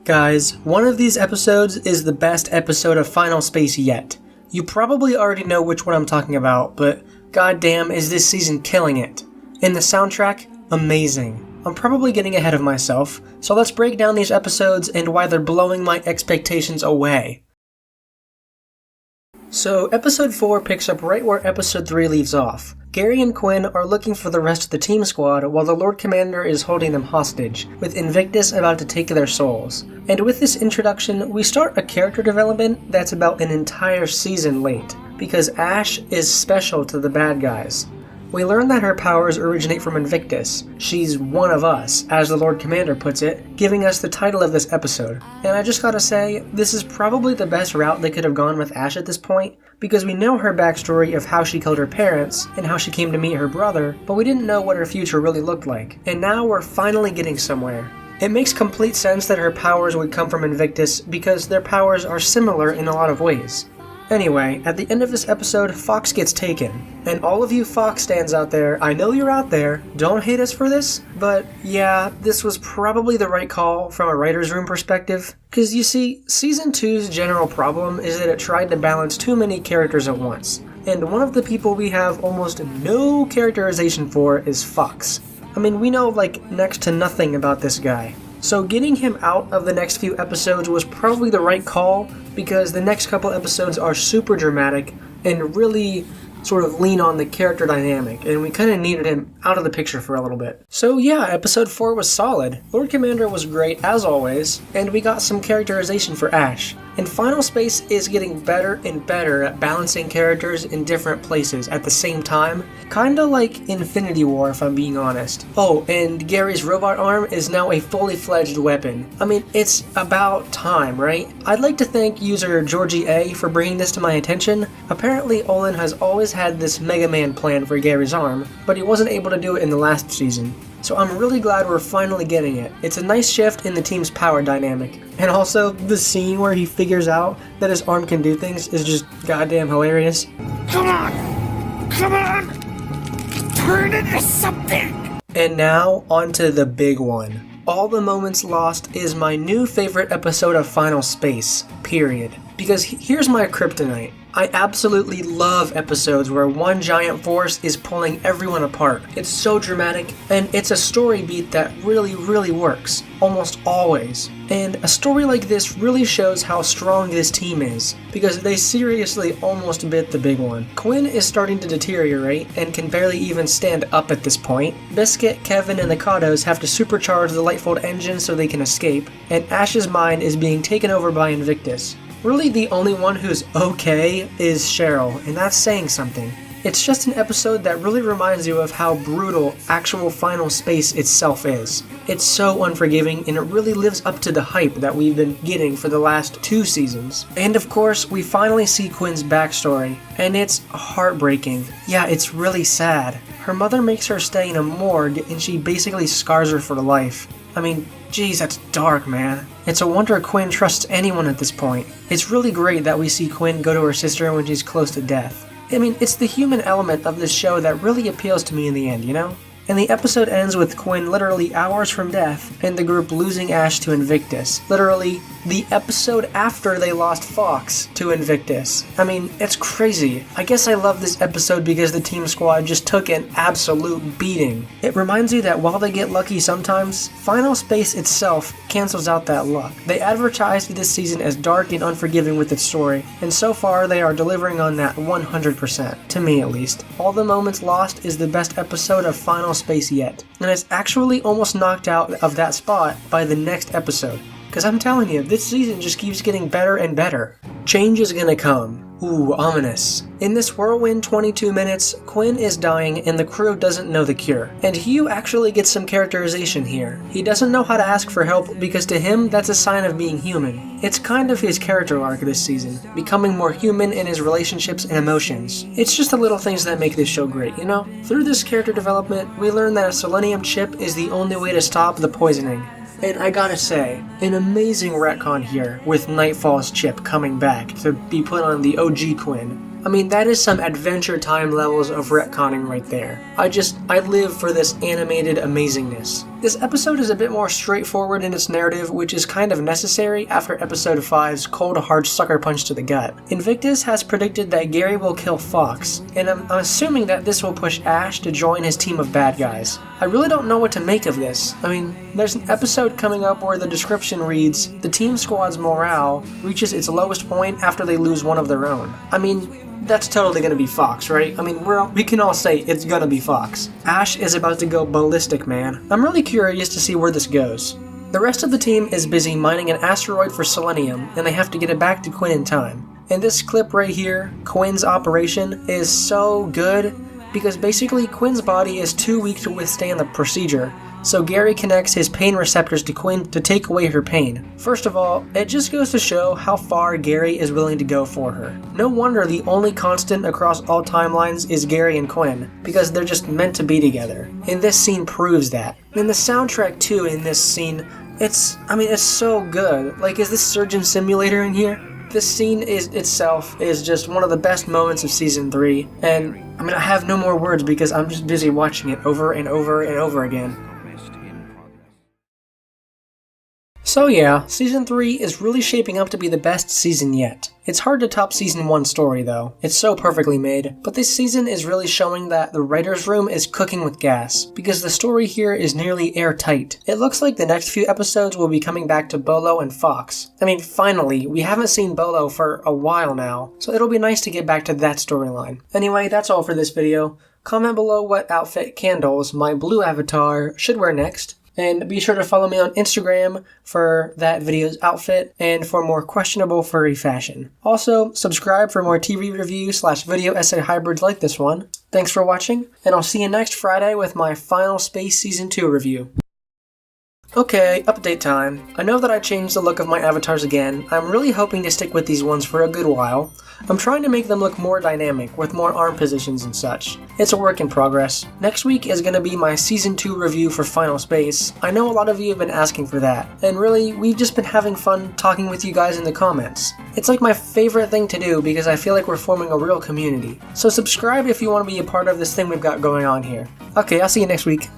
Guys, one of these episodes is the best episode of Final Space yet. You probably already know which one I'm talking about, but goddamn is this season killing it. And the soundtrack, amazing. I'm probably getting ahead of myself, so let's break down these episodes and why they're blowing my expectations away. So, episode 4 picks up right where episode 3 leaves off. Gary and Quinn are looking for the rest of the team squad while the Lord Commander is holding them hostage, with Invictus about to take their souls. And with this introduction, we start a character development that's about an entire season late, because Ash is special to the bad guys. We learn that her powers originate from Invictus. She's one of us, as the Lord Commander puts it, giving us the title of this episode. And I just gotta say, this is probably the best route they could have gone with Ash at this point, because we know her backstory of how she killed her parents and how she came to meet her brother, but we didn't know what her future really looked like. And now we're finally getting somewhere. It makes complete sense that her powers would come from Invictus because their powers are similar in a lot of ways. Anyway, at the end of this episode, Fox gets taken. And all of you Fox stands out there, I know you're out there, don't hate us for this, but yeah, this was probably the right call from a writer's room perspective. Cause you see, Season 2's general problem is that it tried to balance too many characters at once. And one of the people we have almost no characterization for is Fox. I mean, we know next to nothing about this guy. So getting him out of the next few episodes was probably the right call, because the next couple episodes are super dramatic and really sort of lean on the character dynamic, and we kind of needed him out of the picture for a little bit. So yeah, episode 4 was solid. Lord Commander was great as always, and we got some characterization for Ash. And Final Space is getting better and better at balancing characters in different places at the same time, kinda like Infinity War if I'm being honest. Oh, and Gary's robot arm is now a fully fledged weapon. I mean, it's about time, right? I'd like to thank user Georgie A for bringing this to my attention. Apparently Olin has always had this Mega Man plan for Gary's arm, but he wasn't able to do it in the last season. So I'm really glad we're finally getting it. It's a nice shift in the team's power dynamic. And also, the scene where he figures out that his arm can do things is just goddamn hilarious. Come on! Come on! Turn into something! And now, onto the big one. All the Moments Lost is my new favorite episode of Final Space, period. Because here's my kryptonite. I absolutely love episodes where one giant force is pulling everyone apart. It's so dramatic, and it's a story beat that really works, almost always. And a story like this really shows how strong this team is, because they seriously almost bit the big one. Quinn is starting to deteriorate and can barely even stand up at this point. Biscuit, Kevin, and the Kados have to supercharge the Lightfold engine so they can escape, and Ash's mind is being taken over by Invictus. Really, the only one who's okay is Cheryl, and that's saying something. It's just an episode that really reminds you of how brutal actual Final Space itself is. It's so unforgiving, and it really lives up to the hype that we've been getting for the last 2 seasons. And of course, we finally see Quinn's backstory, and it's heartbreaking. Yeah, it's really sad. Her mother makes her stay in a morgue, and she basically scars her for life. I mean, geez, that's dark, man. It's a wonder Quinn trusts anyone at this point. It's really great that we see Quinn go to her sister when she's close to death. I mean, it's the human element of this show that really appeals to me in the end, you know? And the episode ends with Quinn literally hours from death and the group losing Ash to Invictus. Literally, the episode after they lost Fox to Invictus. I mean, it's crazy. I guess I love this episode because the team squad just took an absolute beating. It reminds you that while they get lucky sometimes, Final Space itself cancels out that luck. They advertised this season as dark and unforgiving with its story, and so far they are delivering on that 100%, to me at least. All the Moments Lost is the best episode of Final Space yet, and it's actually almost knocked out of that spot by the next episode. Because I'm telling you, this season just keeps getting better and better. Change is gonna come. Ooh, ominous. In this whirlwind 22 minutes, Quinn is dying and the crew doesn't know the cure. And Hugh actually gets some characterization here. He doesn't know how to ask for help because to him, that's a sign of being human. It's kind of his character arc this season, becoming more human in his relationships and emotions. It's just the little things that make this show great, you know? Through this character development, we learn that a selenium chip is the only way to stop the poisoning. And I gotta say, an amazing retcon here with Nightfall's chip coming back to be put on the OG Quinn. I mean, that is some Adventure Time levels of retconning right there. I live for this animated amazingness. This episode is a bit more straightforward in its narrative, which is kind of necessary after episode 5's cold hard sucker punch to the gut. Invictus has predicted that Gary will kill Fox, and I'm assuming that this will push Ash to join his team of bad guys. I really don't know what to make of this. I mean, there's an episode coming up where the description reads, "The team squad's morale reaches its lowest point after they lose one of their own." I mean, that's totally gonna be Fox, right? I mean, we can all say it's gonna be Fox. Ash is about to go ballistic, man. I'm really curious to see where this goes. The rest of the team is busy mining an asteroid for selenium, and they have to get it back to Quinn in time. And this clip right here, Quinn's operation, is so good because basically Quinn's body is too weak to withstand the procedure. So Gary connects his pain receptors to Quinn to take away her pain. First of all, it just goes to show how far Gary is willing to go for her. No wonder the only constant across all timelines is Gary and Quinn, because they're just meant to be together. And this scene proves that. And the soundtrack too in this scene, it's so good. Like, is this Surgeon Simulator in here? This scene itself is just one of the best moments of Season 3, and I have no more words because I'm just busy watching it over and over and over again. So yeah, Season 3 is really shaping up to be the best season yet. It's hard to top Season 1's story though, it's so perfectly made, but this season is really showing that the writer's room is cooking with gas, because the story here is nearly airtight. It looks like the next few episodes will be coming back to Bolo and Fox. I mean, finally, we haven't seen Bolo for a while now, so it'll be nice to get back to that storyline. Anyway, that's all for this video. Comment below what outfit candles my blue avatar should wear next. And be sure to follow me on Instagram for that video's outfit and for more questionable furry fashion. Also, subscribe for more TV review/video essay hybrids like this one. Thanks for watching, and I'll see you next Friday with my Final Space Season 2 review. Okay, update time. I know that I changed the look of my avatars again. I'm really hoping to stick with these ones for a good while. I'm trying to make them look more dynamic, with more arm positions and such. It's a work in progress. Next week is going to be my Season 2 review for Final Space. I know a lot of you have been asking for that, and really, we've just been having fun talking with you guys in the comments. It's like my favorite thing to do because I feel like we're forming a real community. So subscribe if you want to be a part of this thing we've got going on here. Okay, I'll see you next week.